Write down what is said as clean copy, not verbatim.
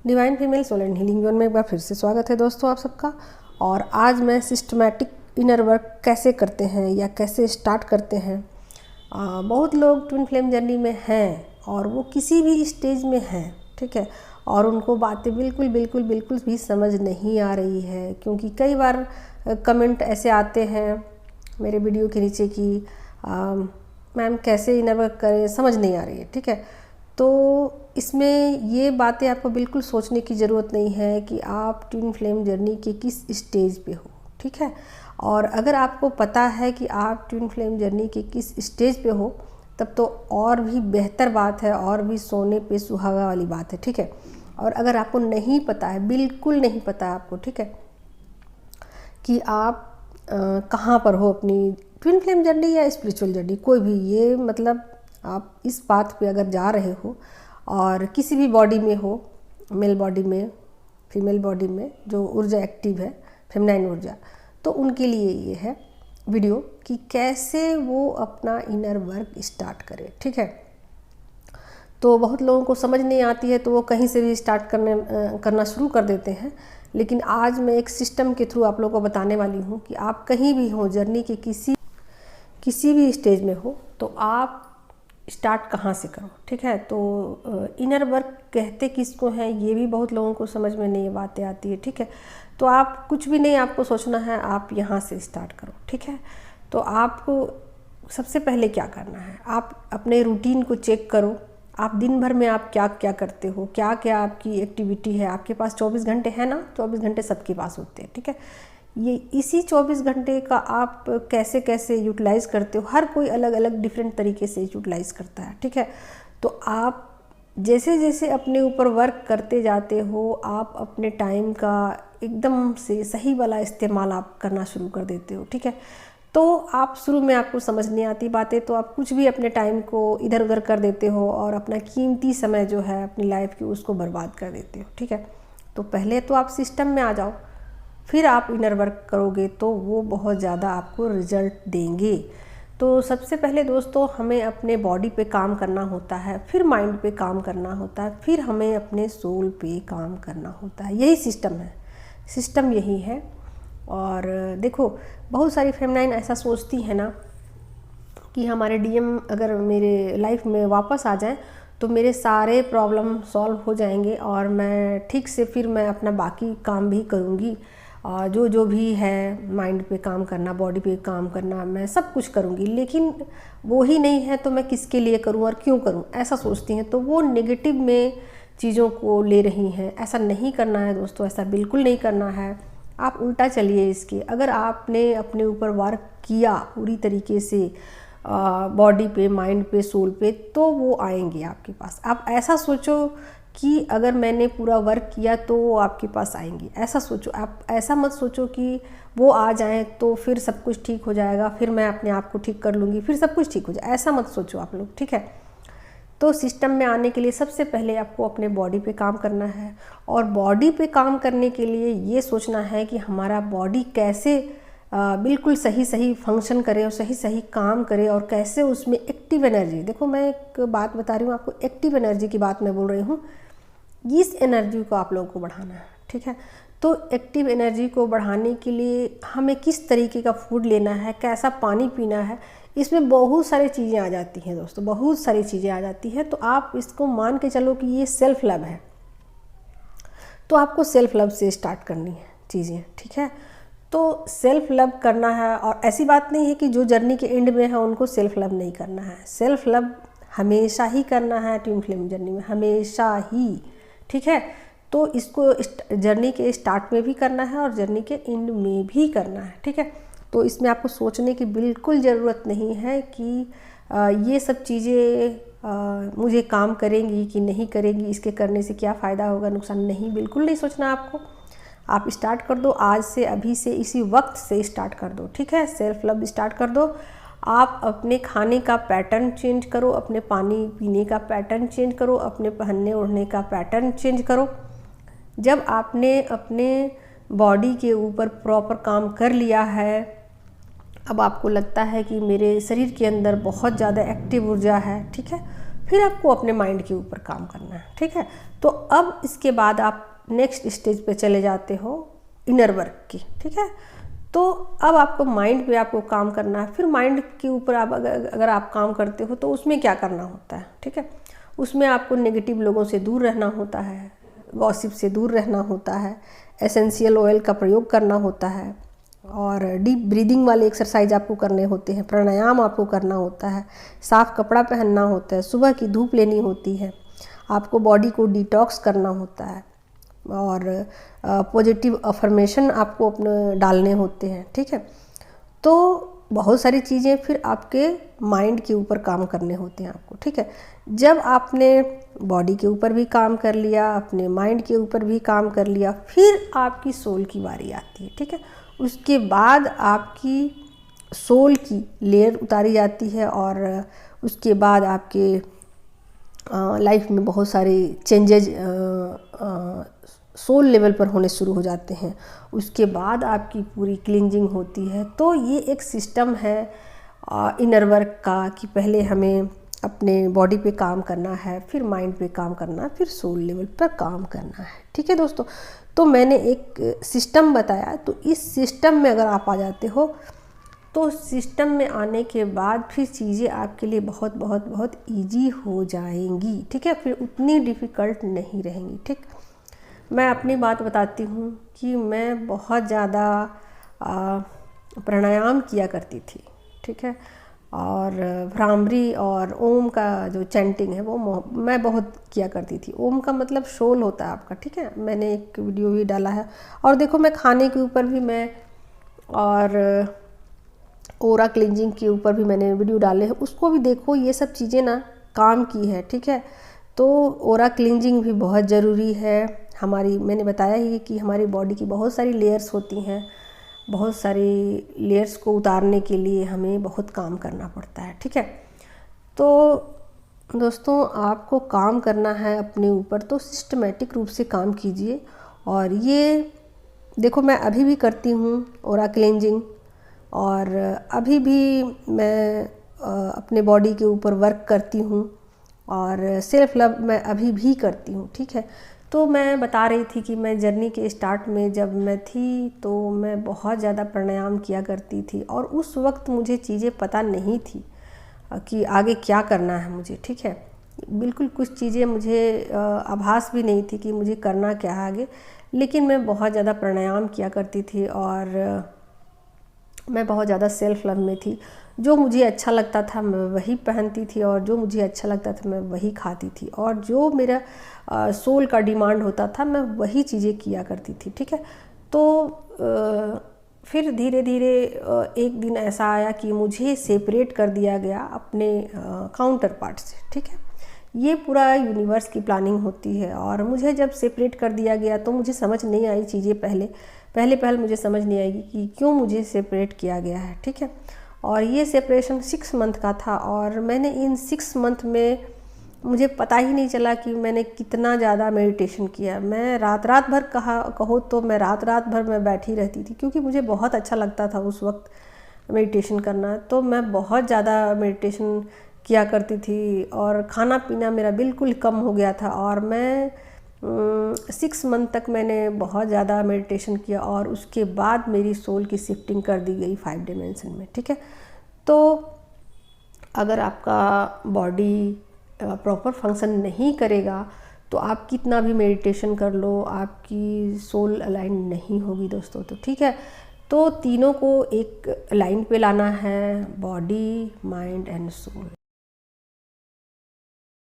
Divine female soul and healing zone में एक बार फिर से स्वागत है दोस्तों आप सबका। और आज मैं सिस्टमैटिक इनर वर्क कैसे करते हैं या कैसे स्टार्ट करते हैं। बहुत लोग ट्विन फ्लेम जर्नी में हैं और वो किसी भी स्टेज में हैं, ठीक है, और उनको बातें बिल्कुल भी समझ नहीं आ रही है, क्योंकि कई बार कमेंट ऐसे आते हैं मेरे वीडियो के नीचे कि मैम कैसे इनर वर्क करें, समझ नहीं आ रही है, ठीक है। तो इसमें ये बातें आपको बिल्कुल सोचने की ज़रूरत नहीं है कि आप ट्विन फ्लेम जर्नी के किस स्टेज पे हो, ठीक है। और अगर आपको पता है कि आप ट्विन फ्लेम जर्नी के किस स्टेज पे हो, तब तो और भी बेहतर बात है, और भी सोने पे सुहागा वाली बात है, ठीक है। और अगर आपको नहीं पता है, बिल्कुल नहीं पता आपको, ठीक है, कि आप कहाँ पर हो अपनी ट्विन फ्लेम जर्नी या स्पिरिचुअल जर्नी, कोई भी, ये मतलब आप इस बात पे अगर जा रहे हो और किसी भी बॉडी में हो, मेल बॉडी में, फीमेल बॉडी में जो ऊर्जा एक्टिव है, फेमिनाइन ऊर्जा, तो उनके लिए ये है वीडियो कि कैसे वो अपना इनर वर्क स्टार्ट करें, ठीक है। तो बहुत लोगों को समझ नहीं आती है तो वो कहीं से भी स्टार्ट करना शुरू कर देते हैं, लेकिन आज मैं एक सिस्टम के थ्रू आप लोगों को बताने वाली हूँ कि आप कहीं भी हो, जर्नी के किसी भी स्टेज में हो, तो आप स्टार्ट कहाँ से करो, ठीक है। तो इनर वर्क कहते किसको हैं ये भी बहुत लोगों को समझ में नहीं बातें आती है, ठीक है। तो आप कुछ भी नहीं आपको सोचना है, आप यहाँ से स्टार्ट करो, ठीक है। तो आपको सबसे पहले क्या करना है, आप अपने रूटीन को चेक करो। आप दिन भर में आप क्या क्या करते हो, क्या क्या आपकी एक्टिविटी है। आपके पास 24 घंटे है ना, 24 घंटे सबके पास होते हैं, ठीक है। ये इसी 24 घंटे का आप कैसे कैसे यूटिलाइज़ करते हो, हर कोई अलग अलग डिफरेंट तरीके से यूटिलाइज़ करता है, ठीक है। तो आप जैसे जैसे अपने ऊपर वर्क करते जाते हो, आप अपने टाइम का एकदम से सही वाला इस्तेमाल आप करना शुरू कर देते हो, ठीक है। तो आप शुरू में आपको समझ नहीं आती बातें, तो आप कुछ भी अपने टाइम को इधर उधर कर देते हो और अपना कीमती समय जो है अपनी लाइफ की उसको बर्बाद कर देते हो, ठीक है। तो पहले तो आप सिस्टम में आ जाओ, फिर आप इनर वर्क करोगे तो वो बहुत ज़्यादा आपको रिजल्ट देंगे। तो सबसे पहले दोस्तों हमें अपने बॉडी पे काम करना होता है, फिर माइंड पे काम करना होता है, फिर हमें अपने सोल पे काम करना होता है। यही सिस्टम है, सिस्टम यही है। और देखो बहुत सारी फेमिनाइन ऐसा सोचती है ना कि हमारे डीएम अगर मेरे लाइफ में वापस आ जाएं तो मेरे सारे प्रॉब्लम सॉल्व हो जाएंगे और मैं ठीक से फिर मैं अपना बाकी काम भी करूँगी, और जो भी है माइंड पे काम करना, बॉडी पे काम करना, मैं सब कुछ करूँगी। लेकिन वो ही नहीं है तो मैं किसके लिए करूँ और क्यों करूँ, ऐसा सोचती हैं। तो वो नेगेटिव में चीज़ों को ले रही हैं। ऐसा नहीं करना है दोस्तों, ऐसा बिल्कुल नहीं करना है। आप उल्टा चलिए इसके। अगर आपने अपने ऊपर वर्क किया पूरी तरीके से बॉडी पे, माइंड पे, सोल पे, तो वो आएंगे आपके पास। आप ऐसा सोचो कि अगर मैंने पूरा वर्क किया तो वो आपके पास आएंगी, ऐसा सोचो। आप ऐसा मत सोचो कि वो आ जाएं तो फिर सब कुछ ठीक हो जाएगा, फिर मैं अपने आप को ठीक कर लूँगी, फिर सब कुछ ठीक हो जाए, ऐसा मत सोचो आप लोग, ठीक है। तो सिस्टम में आने के लिए सबसे पहले आपको अपने बॉडी पे काम करना है, और बॉडी पे काम करने के लिए ये सोचना है कि हमारा बॉडी कैसे बिल्कुल सही फंक्शन करे और सही काम करे, और कैसे उसमें एक्टिव एनर्जी। देखो मैं एक बात बता रही हूँ आपको, एक्टिव एनर्जी की बात मैं बोल रही हूँ। इस एनर्जी को आप लोगों को बढ़ाना है, ठीक है। तो एक्टिव एनर्जी को बढ़ाने के लिए हमें किस तरीके का फूड लेना है, कैसा पानी पीना है, इसमें बहुत सारी चीज़ें आ जाती हैं दोस्तों, बहुत सारी चीज़ें आ जाती हैं। तो आप इसको मान के चलो कि ये सेल्फ लव है, तो आपको सेल्फ लव से स्टार्ट करनी है चीज़ें, ठीक है। तो सेल्फ लव करना है, और ऐसी बात नहीं है कि जो जर्नी के एंड में है उनको सेल्फ लव नहीं करना है। सेल्फ लव हमेशा ही करना है ट्विन फ्लेम जर्नी में, हमेशा ही, ठीक है। तो इसको जर्नी के स्टार्ट में भी करना है और जर्नी के एंड में भी करना है, ठीक है। तो इसमें आपको सोचने की बिल्कुल ज़रूरत नहीं है कि ये सब चीज़ें मुझे काम करेंगी कि नहीं करेंगी, इसके करने से क्या फ़ायदा होगा, नुकसान, नहीं, बिल्कुल नहीं सोचना आपको। आप स्टार्ट कर दो आज से, अभी से, इसी वक्त से स्टार्ट कर दो, ठीक है। सेल्फ लव स्टार्ट कर दो। आप अपने खाने का पैटर्न चेंज करो, अपने पानी पीने का पैटर्न चेंज करो, अपने पहनने ओढ़ने का पैटर्न चेंज करो। जब आपने अपने बॉडी के ऊपर प्रॉपर काम कर लिया है, अब आपको लगता है कि मेरे शरीर के अंदर बहुत ज़्यादा एक्टिव ऊर्जा है, ठीक है, फिर आपको अपने माइंड के ऊपर काम करना है, ठीक है। तो अब इसके बाद आप नेक्स्ट स्टेज पे चले जाते हो इनर वर्क की, ठीक है। तो अब आपको माइंड पे आपको काम करना है। फिर माइंड के ऊपर आप अगर आप काम करते हो तो उसमें क्या करना होता है, ठीक है। उसमें आपको नेगेटिव लोगों से दूर रहना होता है, गॉसिप से दूर रहना होता है, एसेंशियल ऑयल का प्रयोग करना होता है, और डीप ब्रीदिंग वाले एक्सरसाइज आपको करने होते हैं, प्राणायाम आपको करना होता है, साफ़ कपड़ा पहनना होता है, सुबह की धूप लेनी होती है, आपको बॉडी को डिटॉक्स करना होता है, और पॉजिटिव अफर्मेशन आपको अपने डालने होते हैं, ठीक है। तो बहुत सारी चीज़ें फिर आपके माइंड के ऊपर काम करने होते हैं आपको, ठीक है। जब आपने बॉडी के ऊपर भी काम कर लिया, अपने माइंड के ऊपर भी काम कर लिया, फिर आपकी सोल की बारी आती है, ठीक है। उसके बाद आपकी सोल की लेयर उतारी जाती है, और उसके बाद आपके लाइफ में बहुत सारे चेंजेज सोल लेवल पर होने शुरू हो जाते हैं। उसके बाद आपकी पूरी क्लींजिंग होती है। तो ये एक सिस्टम है इनर वर्क का, कि पहले हमें अपने बॉडी पे काम करना है, फिर माइंड पे काम करना है, फिर सोल लेवल पर काम करना है, ठीक है दोस्तों। तो मैंने एक सिस्टम बताया, तो इस सिस्टम में अगर आप आ जाते हो तो सिस्टम में आने के बाद फिर चीज़ें आपके लिए बहुत बहुत बहुत ईजी हो जाएंगी, ठीक है। फिर उतनी डिफ़िकल्ट नहीं रहेंगी, ठीक। मैं अपनी बात बताती हूँ कि मैं बहुत ज़्यादा प्राणायाम किया करती थी, ठीक है। और भ्रामरी और ओम का जो चैंटिंग है वो मैं बहुत किया करती थी। ओम का मतलब शोल होता है आपका, ठीक है। मैंने एक वीडियो भी डाला है। और देखो मैं खाने के ऊपर भी मैं, और ओरा क्लिंजिंग के ऊपर भी मैंने वीडियो डाले हैं, उसको भी देखो। ये सब चीज़ें ना काम की है, ठीक है। तो ओरा क्लिंजिंग भी बहुत ज़रूरी है हमारी। मैंने बताया ही कि हमारी बॉडी की बहुत सारी लेयर्स होती हैं, बहुत सारी लेयर्स को उतारने के लिए हमें बहुत काम करना पड़ता है, ठीक है। तो दोस्तों आपको काम करना है अपने ऊपर, तो सिस्टमेटिक रूप से काम कीजिए। और ये देखो मैं अभी भी करती हूँ ओरा क्लिंजिंग, और अभी भी मैं अपने बॉडी के ऊपर वर्क करती हूँ, और सेल्फ लव मैं अभी भी करती हूँ, ठीक है। तो मैं बता रही थी कि मैं जर्नी के स्टार्ट में जब मैं थी तो मैं बहुत ज़्यादा प्राणायाम किया करती थी, और उस वक्त मुझे चीज़ें पता नहीं थी कि आगे क्या करना है मुझे, ठीक है। बिल्कुल कुछ चीज़ें मुझे आभास भी नहीं थी कि मुझे करना क्या है आगे। लेकिन मैं बहुत ज़्यादा प्राणायाम किया करती थी, और मैं बहुत ज़्यादा सेल्फ लव में थी। जो मुझे अच्छा लगता था मैं वही पहनती थी, और जो मुझे अच्छा लगता था मैं वही खाती थी, और जो मेरा सोल का डिमांड होता था मैं वही चीज़ें किया करती थी, ठीक है। तो फिर धीरे धीरे एक दिन ऐसा आया कि मुझे सेपरेट कर दिया गया अपने काउंटर पार्ट से, ठीक है। ये पूरा यूनिवर्स की प्लानिंग होती है, और मुझे जब सेपरेट कर दिया गया तो मुझे समझ नहीं आई चीज़ें। पहले मुझे समझ नहीं आएगी कि क्यों मुझे सेपरेट किया गया है, ठीक है। और ये सेपरेशन 6 मंथ का था, और मैंने इन 6 मंथ में मुझे पता ही नहीं चला कि मैंने कितना ज़्यादा मेडिटेशन किया। मैं रात भर कहो तो मैं रात भर मैं बैठी रहती थी, क्योंकि मुझे बहुत अच्छा लगता था उस वक्त मेडिटेशन करना। तो मैं बहुत ज़्यादा मेडिटेशन किया करती थी, और खाना पीना मेरा बिल्कुल कम हो गया था। और मैं 6 मंथ तक मैंने बहुत ज़्यादा मेडिटेशन किया, और उसके बाद मेरी सोल की शिफ्टिंग कर दी गई 5 डायमेंशन में, ठीक है। तो अगर आपका बॉडी प्रॉपर फंक्शन नहीं करेगा तो आप कितना भी मेडिटेशन कर लो, आपकी सोल अलाइन नहीं होगी दोस्तों। तो ठीक है, तो तीनों को एक लाइन पे लाना है, बॉडी, माइंड एंड सोल,